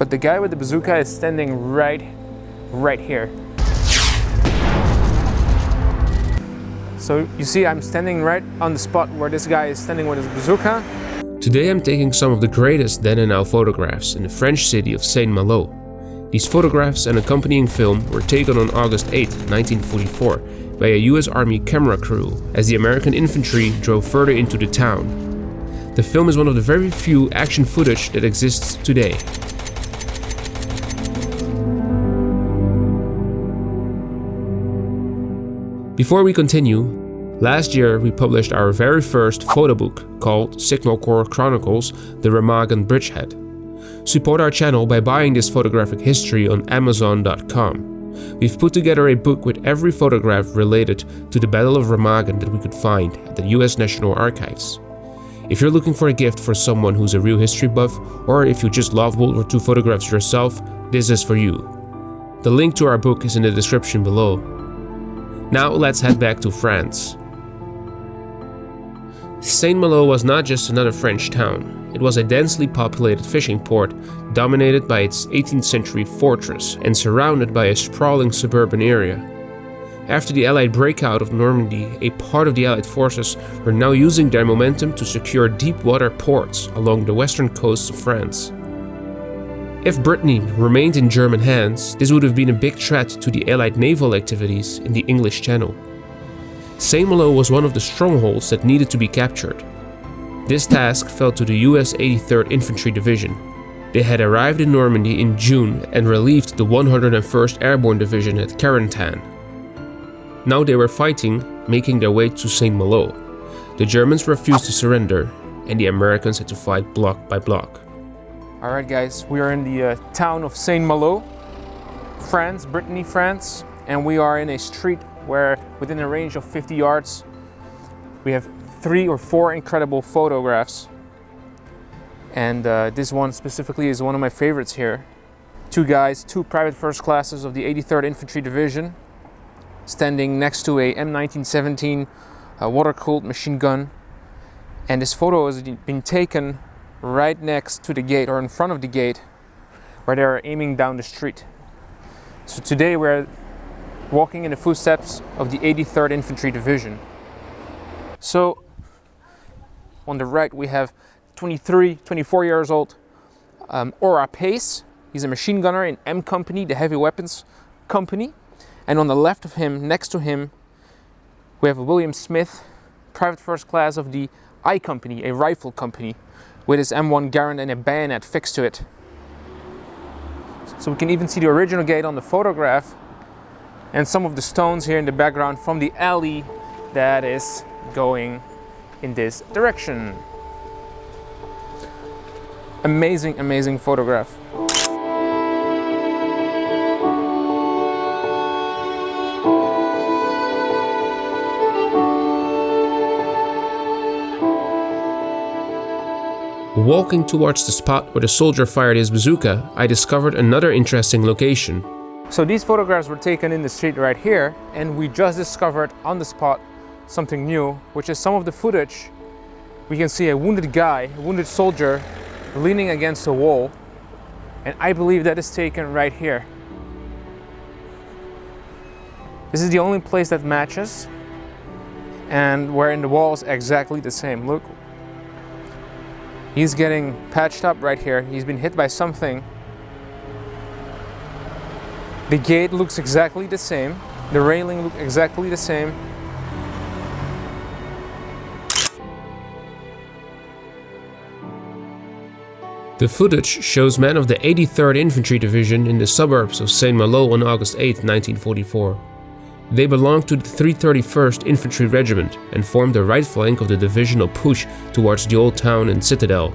But the guy with the bazooka is standing right here. So you see, I'm standing right on the spot where this guy is standing with his bazooka. Today I'm taking some of the greatest then and now photographs in the French city of Saint-Malo. These photographs and accompanying film were taken on August 8, 1944 by a US Army camera crew as the American infantry drove further into the town. The film is one of the very few action footage that exists today. Before we continue, last year we published our very first photo book called Signal Corps Chronicles, the Remagen Bridgehead. Support our channel by buying this photographic history on Amazon.com. We've put together a book with every photograph related to the Battle of Remagen that we could find at the US National Archives. If you're looking for a gift for someone who's a real history buff, or if you just love World War II photographs yourself, this is for you. The link to our book is in the description below. Now let's head back to France. Saint-Malo was not just another French town. It was a densely populated fishing port dominated by its 18th century fortress and surrounded by a sprawling suburban area. After the Allied breakout of Normandy, a part of the Allied forces were now using their momentum to secure deep water ports along the western coast of France. If Brittany remained in German hands, this would have been a big threat to the Allied naval activities in the English Channel. Saint-Malo was one of the strongholds that needed to be captured. This task fell to the US 83rd Infantry Division. They had arrived in Normandy in June and relieved the 101st Airborne Division at Carentan. Now they were fighting, making their way to Saint-Malo. The Germans refused to surrender, and the Americans had to fight block by block. Alright guys, we are in the town of Saint-Malo, France, Brittany, France, and we are in a street where within a range of 50 yards we have 3 or 4 incredible photographs, and this one specifically is one of my favorites here. 2 guys, 2 private first classes of the 83rd Infantry Division standing next to a M1917 water-cooled machine gun, and this photo has been taken right next to the gate, or in front of the gate, where they are aiming down the street. So today we're walking in the footsteps of the 83rd Infantry Division. So on the right we have 24 years old Ora Pace. He's a machine gunner in M Company, the heavy weapons company. And on the left of him, next to him, we have William Smith, private first class of the I Company, a rifle company, with his M1 Garand and a bayonet fixed to it. So we can even see the original gate on the photograph and some of the stones here in the background from the alley that is going in this direction. Amazing, amazing photograph. Walking towards the spot where the soldier fired his bazooka, I discovered another interesting location. So these photographs were taken in the street right here, and we just discovered on the spot something new, which is some of the footage. We can see a wounded guy, a wounded soldier, leaning against a wall, and I believe that is taken right here. This is the only place that matches, and wherein the wall is exactly the same. Look, he's getting patched up right here. He's been hit by something. The gate looks exactly the same. The railing looks exactly the same. The footage shows men of the 83rd Infantry Division in the suburbs of Saint-Malo on August 8, 1944. They belonged to the 331st Infantry Regiment and formed the right flank of the divisional push towards the old town and citadel.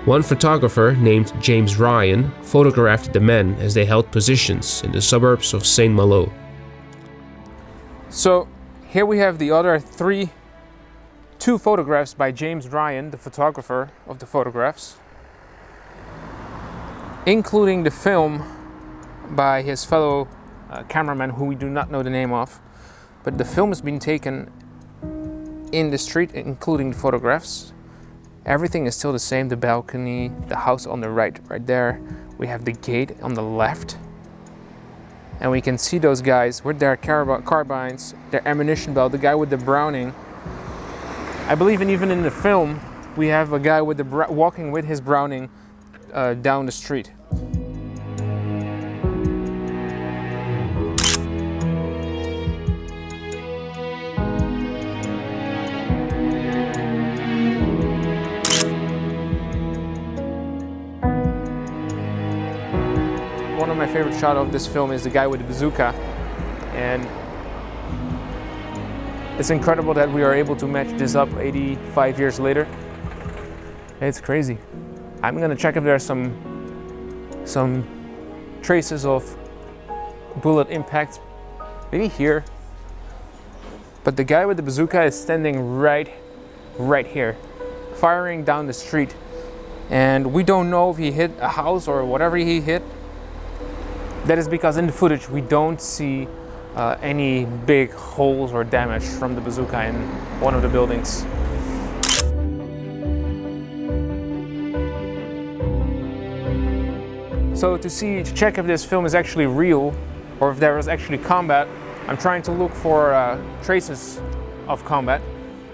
One photographer named James Ryan photographed the men as they held positions in the suburbs of Saint-Malo. So here we have the other two photographs by James Ryan, the photographer of the photographs, including the film by his fellow cameraman, who we do not know the name of, but the film has been taken in the street, including the photographs. Everything is still the same. The balcony, the house on the right there. We have the gate on the left. And we can see those guys with their carbines, their ammunition belt, the guy with the Browning. I believe even in the film, we have a guy with the walking with his Browning down the street. One of my favorite shots of this film is the guy with the bazooka, and it's incredible that we are able to match this up 85 years later. It's crazy. I'm gonna check if there are some traces of bullet impacts, maybe here. But the guy with the bazooka is standing right here, firing down the street, and we don't know if he hit a house or whatever he hit. That is because in the footage we don't see any big holes or damage from the bazooka in one of the buildings. So to check if this film is actually real or if there was actually combat, I'm trying to look for traces of combat,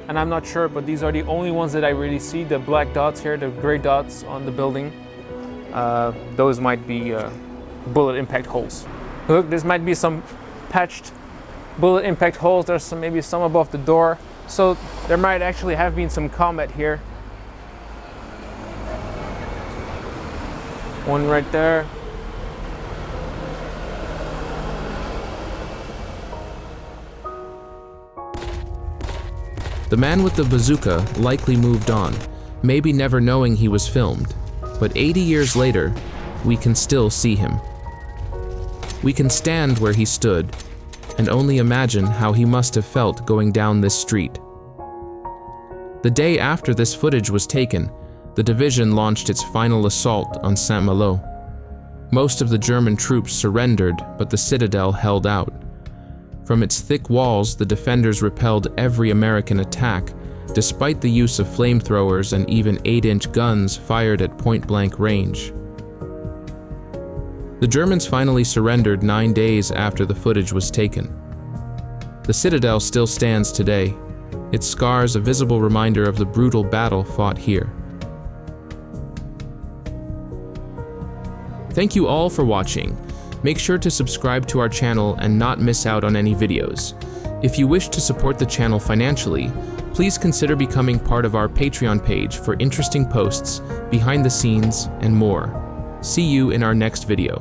and I'm not sure, but these are the only ones that I really see. The black dots here, the gray dots on the building, those might be bullet impact holes. Look, this might be some patched bullet impact holes. There's maybe some above the door, so there might actually have been some combat here. One right there. The man with the bazooka likely moved on, maybe never knowing he was filmed, but 80 years later, we can still see him. We can stand where he stood and only imagine how he must have felt going down this street. The day after this footage was taken, the division launched its final assault on Saint-Malo. Most of the German troops surrendered, but the citadel held out. From its thick walls, the defenders repelled every American attack, despite the use of flamethrowers and even 8-inch guns fired at point-blank range. The Germans finally surrendered 9 days after the footage was taken. The citadel still stands today, its scars a visible reminder of the brutal battle fought here. Thank you all for watching. Make sure to subscribe to our channel and not miss out on any videos. If you wish to support the channel financially, please consider becoming part of our Patreon page for interesting posts, behind the scenes, and more. See you in our next video.